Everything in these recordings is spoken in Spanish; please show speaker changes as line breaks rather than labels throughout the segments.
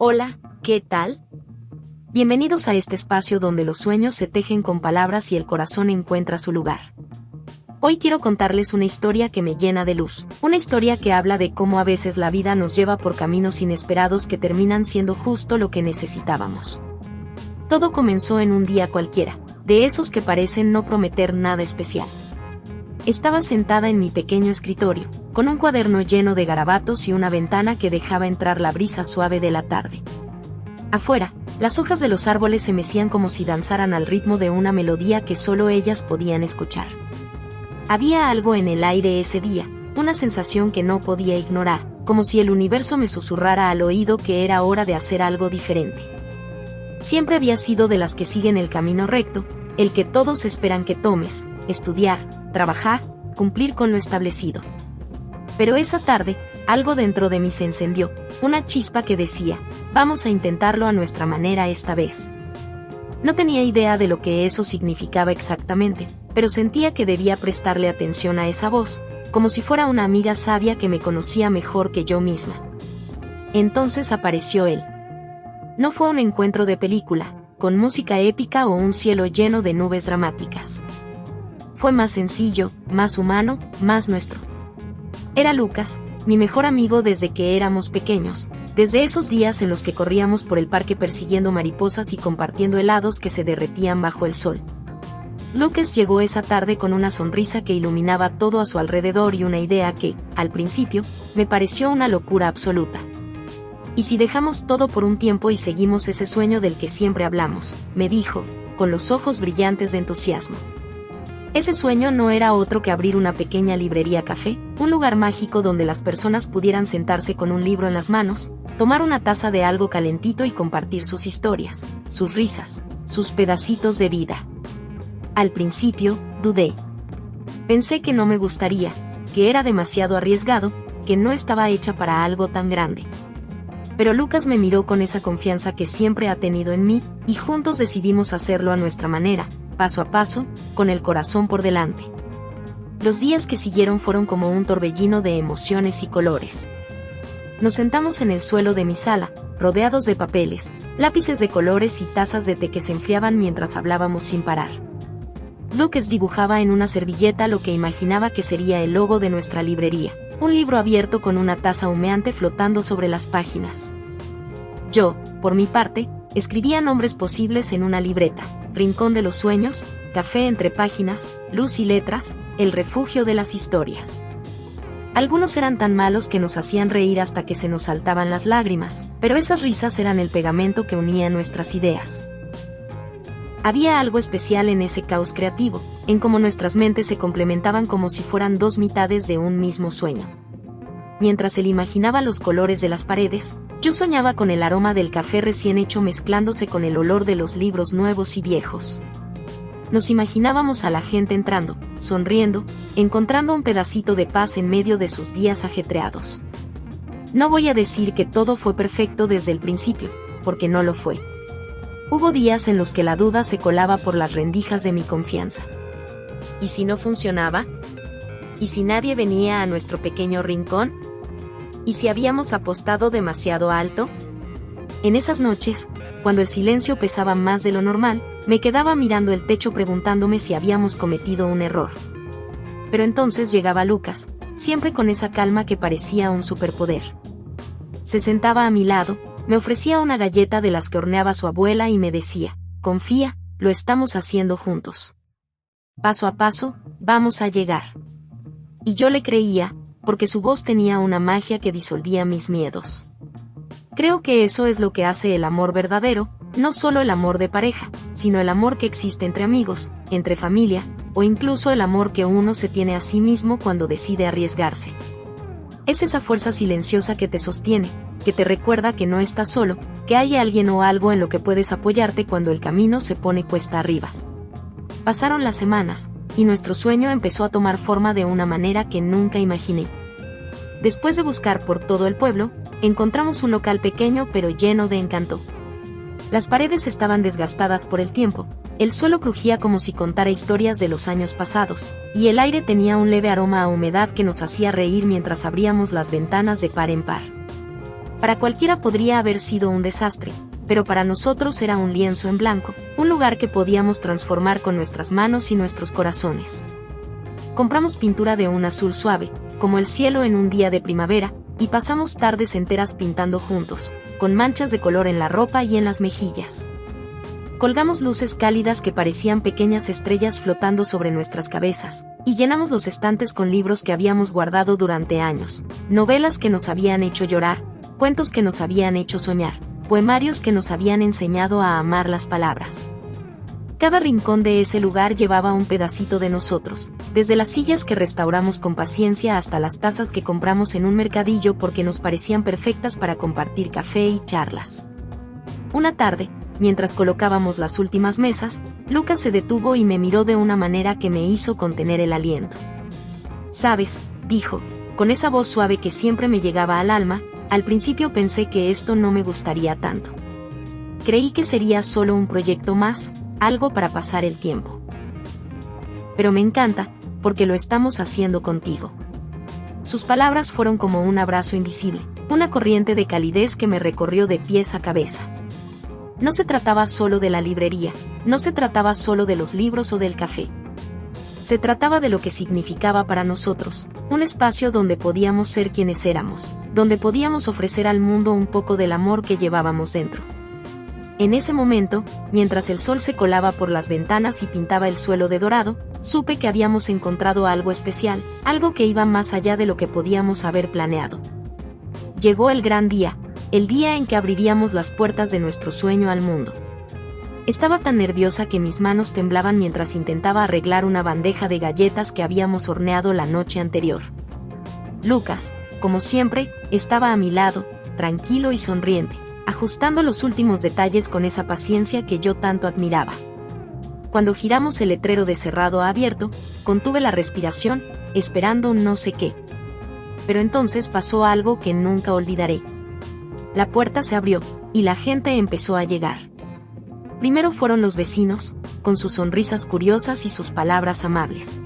Hola, ¿qué tal? Bienvenidos a este espacio donde los sueños se tejen con palabras y el corazón encuentra su lugar. Hoy quiero contarles una historia que me llena de luz, una historia que habla de cómo a veces la vida nos lleva por caminos inesperados que terminan siendo justo lo que necesitábamos. Todo comenzó en un día cualquiera, de esos que parecen no prometer nada especial. Estaba sentada en mi pequeño escritorio, con un cuaderno lleno de garabatos y una ventana que dejaba entrar la brisa suave de la tarde. Afuera, las hojas de los árboles se mecían como si danzaran al ritmo de una melodía que solo ellas podían escuchar. Había algo en el aire ese día, una sensación que no podía ignorar, como si el universo me susurrara al oído que era hora de hacer algo diferente. Siempre había sido de las que siguen el camino recto, el que todos esperan que tomes: estudiar, trabajar, cumplir con lo establecido. Pero esa tarde, algo dentro de mí se encendió, una chispa que decía: vamos a intentarlo a nuestra manera esta vez. No tenía idea de lo que eso significaba exactamente, pero sentía que debía prestarle atención a esa voz, como si fuera una amiga sabia que me conocía mejor que yo misma. Entonces apareció él. No fue un encuentro de película, con música épica o un cielo lleno de nubes dramáticas. Fue más sencillo, más humano, más nuestro. Era Lucas, mi mejor amigo desde que éramos pequeños, desde esos días en los que corríamos por el parque persiguiendo mariposas y compartiendo helados que se derretían bajo el sol. Lucas llegó esa tarde con una sonrisa que iluminaba todo a su alrededor y una idea que, al principio, me pareció una locura absoluta. ¿Y si dejamos todo por un tiempo y seguimos ese sueño del que siempre hablamos?, me dijo, con los ojos brillantes de entusiasmo. Ese sueño no era otro que abrir una pequeña librería café, un lugar mágico donde las personas pudieran sentarse con un libro en las manos, tomar una taza de algo calentito y compartir sus historias, sus risas, sus pedacitos de vida. Al principio, dudé. Pensé que no me gustaría, que era demasiado arriesgado, que no estaba hecha para algo tan grande. Pero Lucas me miró con esa confianza que siempre ha tenido en mí, y juntos decidimos hacerlo a nuestra manera, paso a paso, con el corazón por delante. Los días que siguieron fueron como un torbellino de emociones y colores. Nos sentamos en el suelo de mi sala, rodeados de papeles, lápices de colores y tazas de té que se enfriaban mientras hablábamos sin parar. Lucas dibujaba en una servilleta lo que imaginaba que sería el logo de nuestra librería, un libro abierto con una taza humeante flotando sobre las páginas. Yo, por mi parte, escribía nombres posibles en una libreta: Rincón de los Sueños, Café entre Páginas, Luz y Letras, El Refugio de las Historias. Algunos eran tan malos que nos hacían reír hasta que se nos saltaban las lágrimas, pero esas risas eran el pegamento que unía nuestras ideas. Había algo especial en ese caos creativo, en cómo nuestras mentes se complementaban como si fueran dos mitades de un mismo sueño. Mientras él imaginaba los colores de las paredes, yo soñaba con el aroma del café recién hecho mezclándose con el olor de los libros nuevos y viejos. Nos imaginábamos a la gente entrando, sonriendo, encontrando un pedacito de paz en medio de sus días ajetreados. No voy a decir que todo fue perfecto desde el principio, porque no lo fue. Hubo días en los que la duda se colaba por las rendijas de mi confianza. ¿Y si no funcionaba? ¿Y si nadie venía a nuestro pequeño rincón? ¿Y si habíamos apostado demasiado alto? En esas noches, cuando el silencio pesaba más de lo normal, me quedaba mirando el techo preguntándome si habíamos cometido un error. Pero entonces llegaba Lucas, siempre con esa calma que parecía un superpoder. Se sentaba a mi lado, me ofrecía una galleta de las que horneaba su abuela y me decía: confía, lo estamos haciendo juntos. Paso a paso, vamos a llegar. Y yo le creía, porque su voz tenía una magia que disolvía mis miedos. Creo que eso es lo que hace el amor verdadero, no solo el amor de pareja, sino el amor que existe entre amigos, entre familia, o incluso el amor que uno se tiene a sí mismo cuando decide arriesgarse. Es esa fuerza silenciosa que te sostiene, que te recuerda que no estás solo, que hay alguien o algo en lo que puedes apoyarte cuando el camino se pone cuesta arriba. Pasaron las semanas, y nuestro sueño empezó a tomar forma de una manera que nunca imaginé. Después de buscar por todo el pueblo, encontramos un local pequeño pero lleno de encanto. Las paredes estaban desgastadas por el tiempo, el suelo crujía como si contara historias de los años pasados, y el aire tenía un leve aroma a humedad que nos hacía reír mientras abríamos las ventanas de par en par. Para cualquiera podría haber sido un desastre, pero para nosotros era un lienzo en blanco, un lugar que podíamos transformar con nuestras manos y nuestros corazones. Compramos pintura de un azul suave, como el cielo en un día de primavera, y pasamos tardes enteras pintando juntos, con manchas de color en la ropa y en las mejillas. Colgamos luces cálidas que parecían pequeñas estrellas flotando sobre nuestras cabezas, y llenamos los estantes con libros que habíamos guardado durante años, novelas que nos habían hecho llorar, cuentos que nos habían hecho soñar, poemarios que nos habían enseñado a amar las palabras. Cada rincón de ese lugar llevaba un pedacito de nosotros, desde las sillas que restauramos con paciencia hasta las tazas que compramos en un mercadillo porque nos parecían perfectas para compartir café y charlas. Una tarde, mientras colocábamos las últimas mesas, Lucas se detuvo y me miró de una manera que me hizo contener el aliento. «¿Sabes?», dijo, con esa voz suave que siempre me llegaba al alma, «al principio pensé que esto no me gustaría tanto. Creí que sería solo un proyecto más, algo para pasar el tiempo. Pero me encanta, porque lo estamos haciendo contigo». Sus palabras fueron como un abrazo invisible, una corriente de calidez que me recorrió de pies a cabeza. No se trataba solo de la librería, no se trataba solo de los libros o del café. Se trataba de lo que significaba para nosotros, un espacio donde podíamos ser quienes éramos, donde podíamos ofrecer al mundo un poco del amor que llevábamos dentro. En ese momento, mientras el sol se colaba por las ventanas y pintaba el suelo de dorado, supe que habíamos encontrado algo especial, algo que iba más allá de lo que podíamos haber planeado. Llegó el gran día, el día en que abriríamos las puertas de nuestro sueño al mundo. Estaba tan nerviosa que mis manos temblaban mientras intentaba arreglar una bandeja de galletas que habíamos horneado la noche anterior. Lucas, como siempre, estaba a mi lado, tranquilo y sonriente, ajustando los últimos detalles con esa paciencia que yo tanto admiraba. Cuando giramos el letrero de cerrado a abierto, contuve la respiración, esperando no sé qué. Pero entonces pasó algo que nunca olvidaré. La puerta se abrió, y la gente empezó a llegar. Primero fueron los vecinos, con sus sonrisas curiosas y sus palabras amables.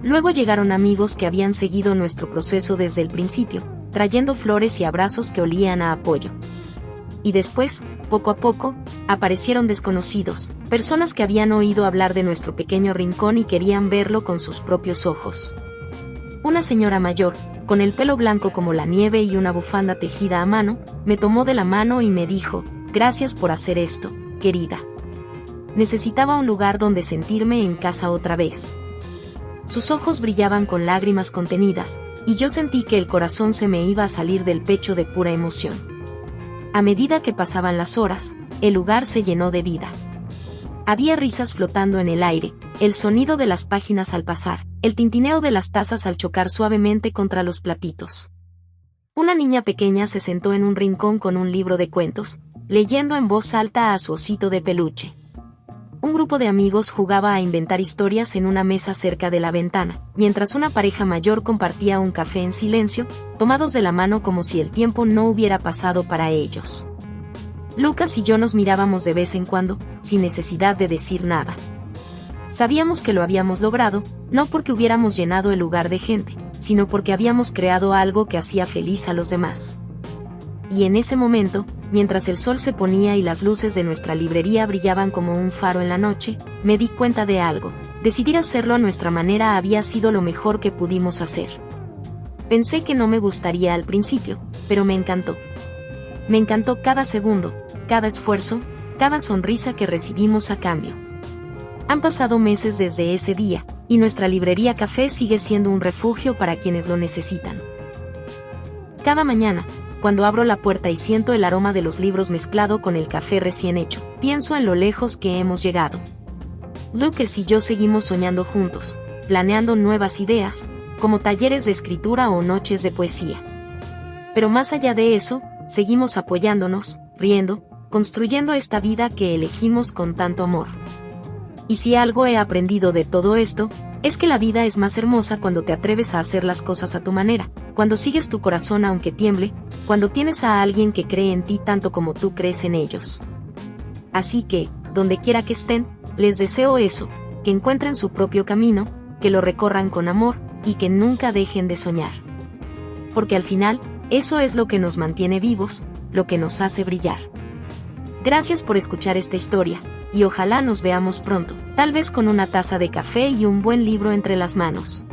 Luego llegaron amigos que habían seguido nuestro proceso desde el principio, trayendo flores y abrazos que olían a apoyo. Y después, poco a poco, aparecieron desconocidos, personas que habían oído hablar de nuestro pequeño rincón y querían verlo con sus propios ojos. Una señora mayor, con el pelo blanco como la nieve y una bufanda tejida a mano, me tomó de la mano y me dijo, «Gracias por hacer esto, querida. Necesitaba un lugar donde sentirme en casa otra vez». Sus ojos brillaban con lágrimas contenidas, y yo sentí que el corazón se me iba a salir del pecho de pura emoción. A medida que pasaban las horas, el lugar se llenó de vida. Había risas flotando en el aire, el sonido de las páginas al pasar, el tintineo de las tazas al chocar suavemente contra los platitos. Una niña pequeña se sentó en un rincón con un libro de cuentos, leyendo en voz alta a su osito de peluche. Un grupo de amigos jugaba a inventar historias en una mesa cerca de la ventana, mientras una pareja mayor compartía un café en silencio, tomados de la mano como si el tiempo no hubiera pasado para ellos. Lucas y yo nos mirábamos de vez en cuando, sin necesidad de decir nada. Sabíamos que lo habíamos logrado, no porque hubiéramos llenado el lugar de gente, sino porque habíamos creado algo que hacía feliz a los demás. Y en ese momento, mientras el sol se ponía y las luces de nuestra librería brillaban como un faro en la noche, me di cuenta de algo. Decidir hacerlo a nuestra manera había sido lo mejor que pudimos hacer. Pensé que no me gustaría al principio, pero me encantó. Me encantó cada segundo, cada esfuerzo, cada sonrisa que recibimos a cambio. Han pasado meses desde ese día, y nuestra librería café sigue siendo un refugio para quienes lo necesitan. Cada mañana, cuando abro la puerta y siento el aroma de los libros mezclado con el café recién hecho, pienso en lo lejos que hemos llegado. Lucas y yo seguimos soñando juntos, planeando nuevas ideas, como talleres de escritura o noches de poesía. Pero más allá de eso, seguimos apoyándonos, riendo, construyendo esta vida que elegimos con tanto amor. Y si algo he aprendido de todo esto, es que la vida es más hermosa cuando te atreves a hacer las cosas a tu manera, cuando sigues tu corazón aunque tiemble, cuando tienes a alguien que cree en ti tanto como tú crees en ellos. Así que, donde quiera que estén, les deseo eso, que encuentren su propio camino, que lo recorran con amor, y que nunca dejen de soñar. Porque al final, Eso es lo que nos mantiene vivos, lo que nos hace brillar. Gracias por escuchar esta historia, y ojalá nos veamos pronto, tal vez con una taza de café y un buen libro entre las manos.